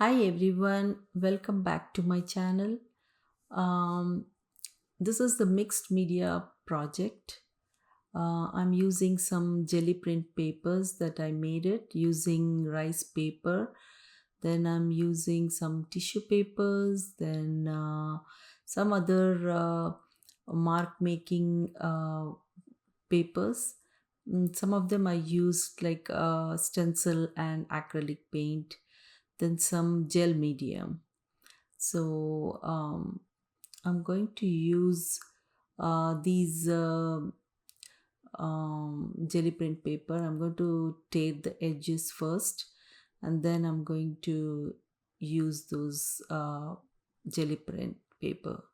Hi everyone, welcome back to my channel. Um, this is the mixed media project. I'm using some jelly print papers that I made it using rice paper. Then I'm using some tissue papers, then some other mark making papers. Some of them I used like stencil and acrylic paint, then some gel medium. So I'm going to use these jelly print paper. I'm going to tape the edges first, and then I'm going to use those jelly print paper.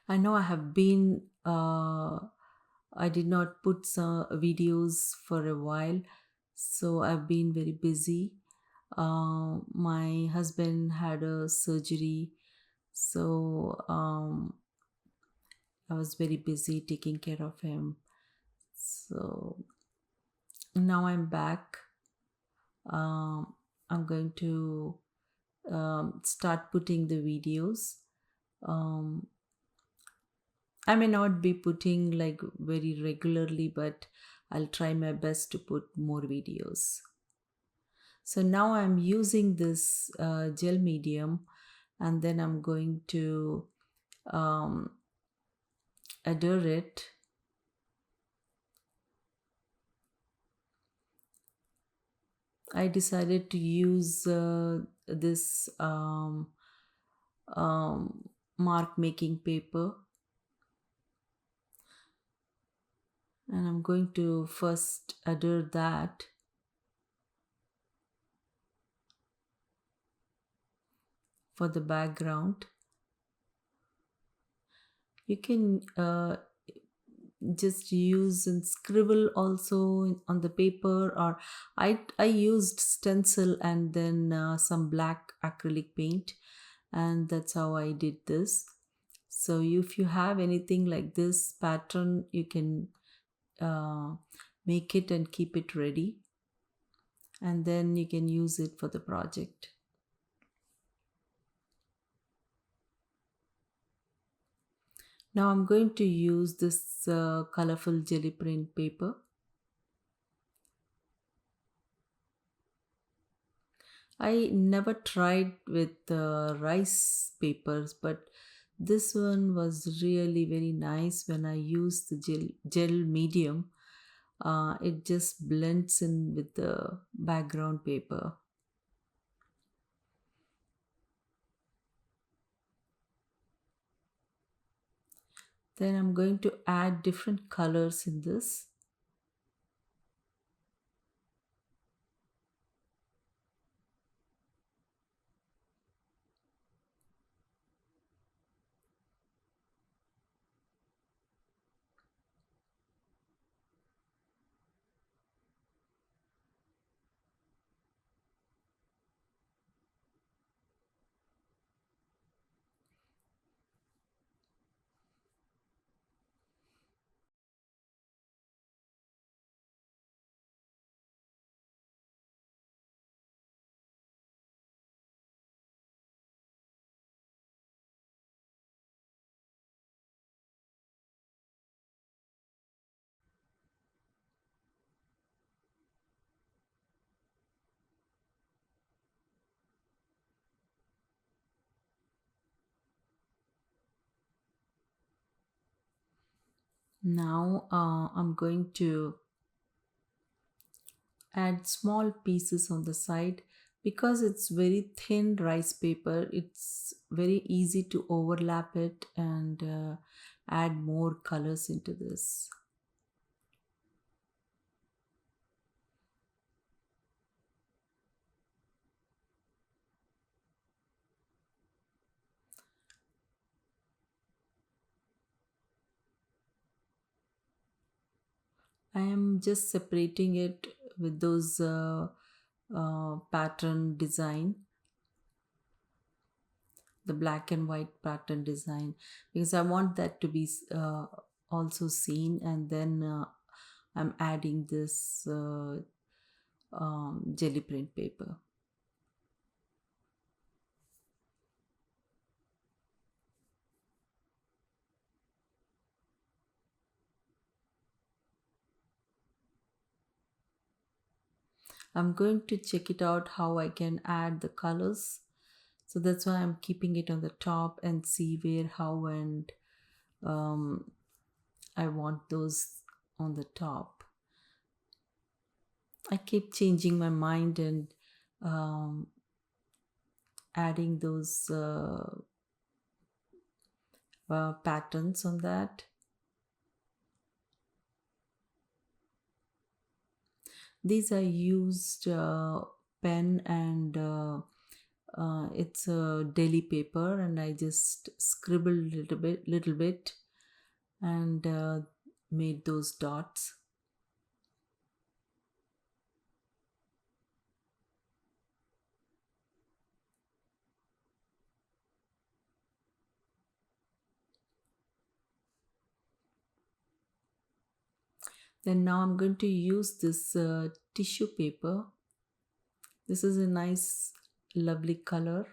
I know I have been I did not put some videos for a while, so I've been very busy. My husband had a surgery, so I was very busy taking care of him. So now I'm back. I'm going to start putting the videos. Um, I may not be putting like very regularly, but I'll try my best to put more videos. So now I'm using this gel medium, and then I'm going to um, adhere it. I decided to use this mark making paper, and I'm going to first adhere that. For the background, you can just use and scribble also on the paper, or I used stencil and then some black acrylic paint, and that's how I did this. So if you have anything like this pattern, you can uh, make it and keep it ready, and then you can use it for the project. Now I'm going to use this colorful jelly print paper. I never tried with rice papers, but this one was really very nice when I used the gel medium. It just blends in with the background paper. Then I'm going to add different colors in this. Now I'm going to add small pieces on the side. Because it's very thin rice paper, it's very easy to overlap it and add more colors into this. I am just separating it with those pattern design, the black and white pattern design, because I want that to be also seen. And then I'm adding this jelly print paper. I'm going to check it out how I can add the colors. So that's why I'm keeping it on the top and see where, how, and um, I want those on the top. I keep changing my mind and um, adding those patterns on that. These I used pen and it's a daily paper, and I just scribbled little bit, and made those dots. Then now I'm going to use this tissue paper. This is a nice, lovely color.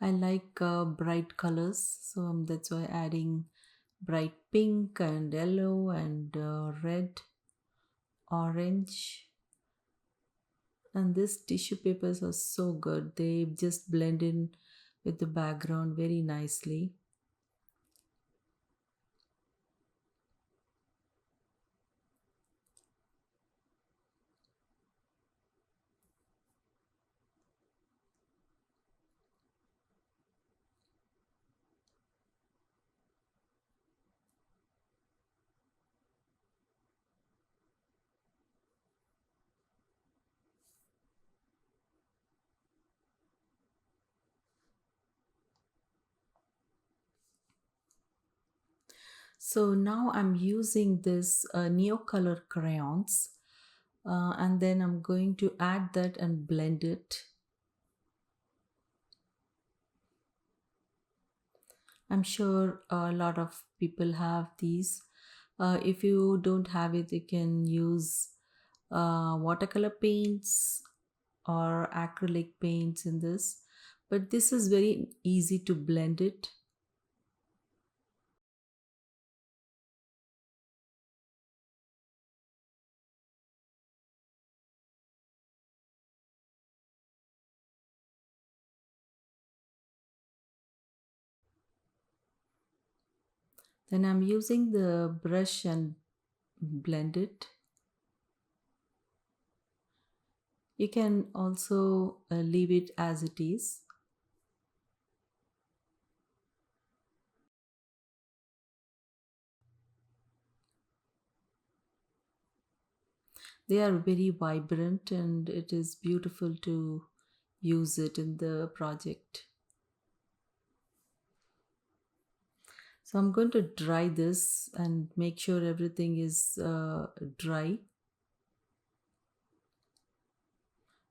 I like bright colors, so that's why adding bright pink and yellow and red, orange. And these tissue papers are so good. They just blend in with the background very nicely. So now I'm using this Neocolor crayons, and then I'm going to add that and blend it. I'm sure a lot of people have these. If you don't have it, you can use watercolor paints or acrylic paints in this. But this is very easy to blend it. Then I'm using the brush and blend it. You can also leave it as it is. They are very vibrant and it is beautiful to use it in the project. So I'm going to dry this and make sure everything is dry.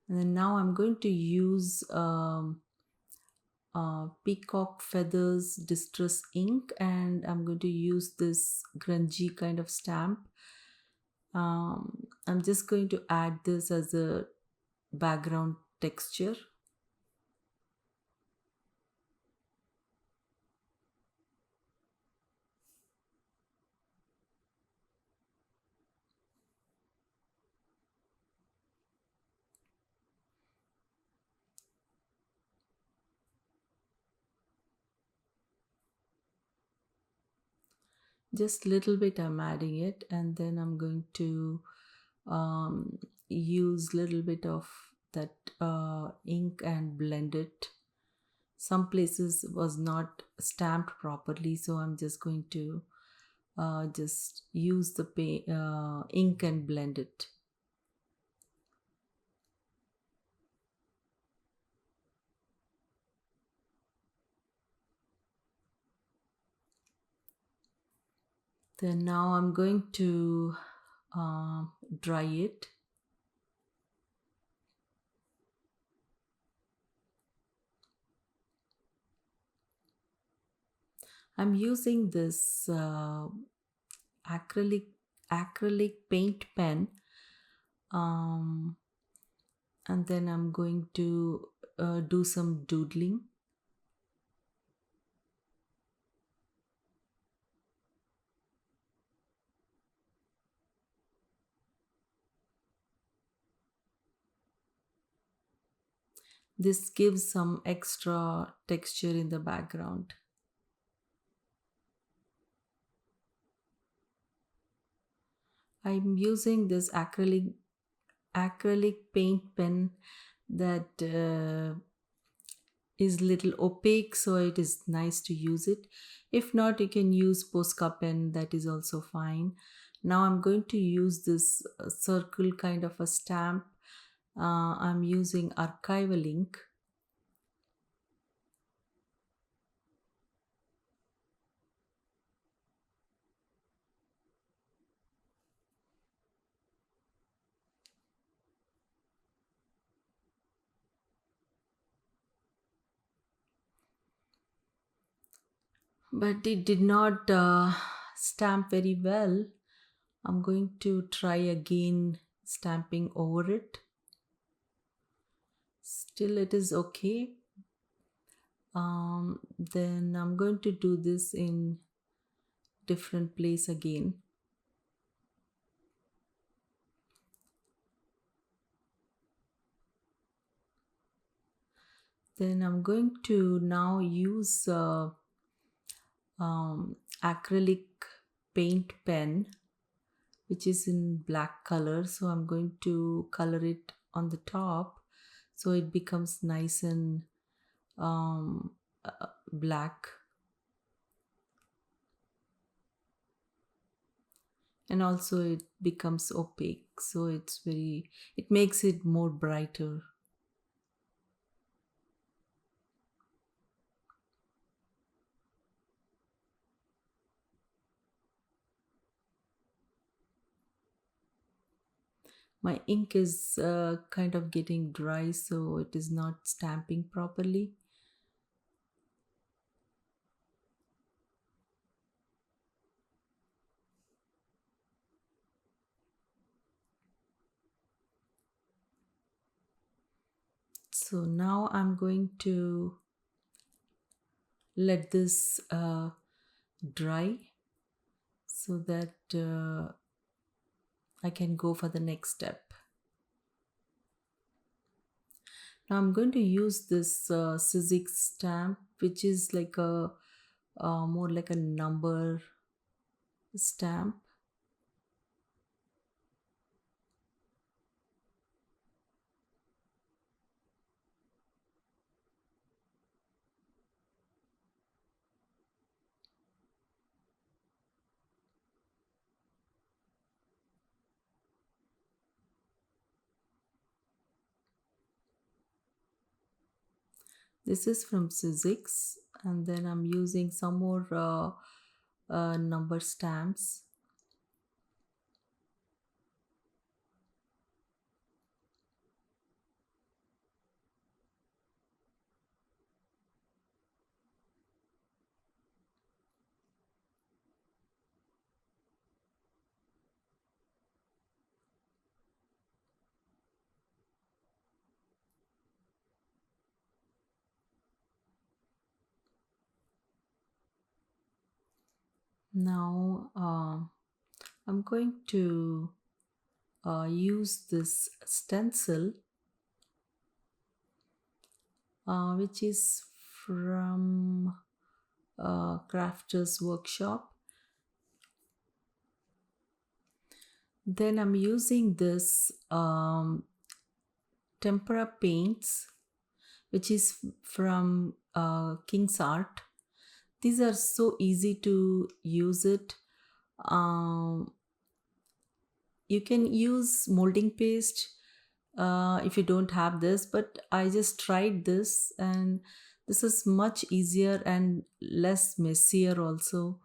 And then now I'm going to use peacock feathers distress ink, and I'm going to use this grungy kind of stamp. I'm just going to add this as a background texture. Just little bit I'm adding it, and then I'm going to use little bit of that ink and blend it. Some places was not stamped properly, so I'm just going to just use the ink and blend it. Then now I'm going to dry it. I'm using this acrylic paint pen, um, and then I'm going to do some doodling. This gives some extra texture in the background. I'm using this acrylic paint pen that is little opaque, so it is nice to use it. If not, you can use Posca pen, that is also fine. Now I'm going to use this circle kind of a stamp. I'm using archival ink. But it did not stamp very well. I'm going to try again stamping over it. Still it is okay. Then I'm going to do this in different place again. Then I'm going to now use acrylic paint pen, which is in black color. So I'm going to color it on the top so it becomes nice and black. And also it becomes opaque, so it makes it more brighter. My ink is kind of getting dry, so it is not stamping properly. So now I'm going to let this dry so that I can go for the next step. Now I'm going to use this Sizzix stamp, which is like a more like a number stamp. This is from Sizzix, and then I'm using some more number stamps. Now I'm going to use this stencil, which is from Crafter's Workshop. Then I'm using this tempera paints, which is from King's Art. These are so easy to use it. Um, you can use molding paste if you don't have this, but I just tried this and this is much easier and less messier also.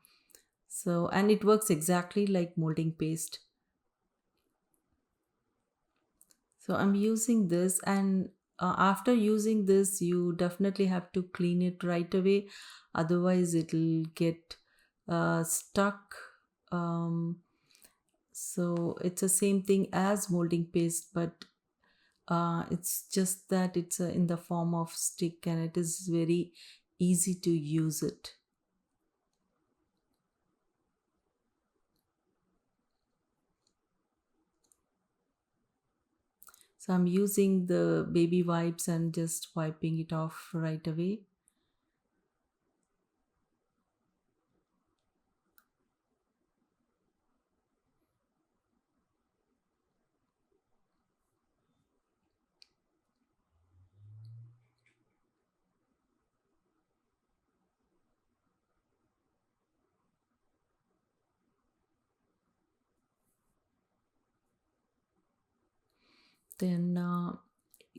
So, and it works exactly like molding paste. So I'm using this, and after using this, you definitely have to clean it right away, otherwise it'll get stuck. Um, so it's the same thing as molding paste, but it's just that it's in the form of stick, and it is very easy to use it. So I'm using the baby wipes and just wiping it off right away. Then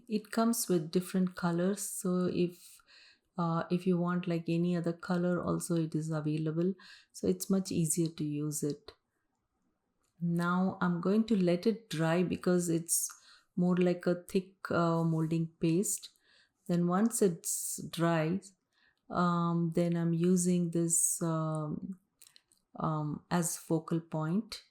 it comes with different colors. So if you want like any other color, also it is available. So it's much easier to use it. Now I'm going to let it dry because it's more like a thick molding paste. Then once it's dry, then I'm using this as focal point.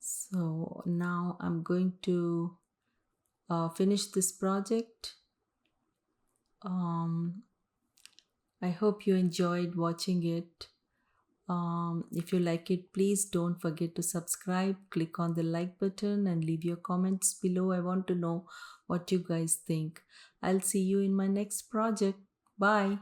So now I'm going to finish this project. I hope you enjoyed watching it. If you like it, please don't forget to subscribe, click on the like button, and leave your comments below. I want to know what you guys think. I'll see you in my next project. Bye.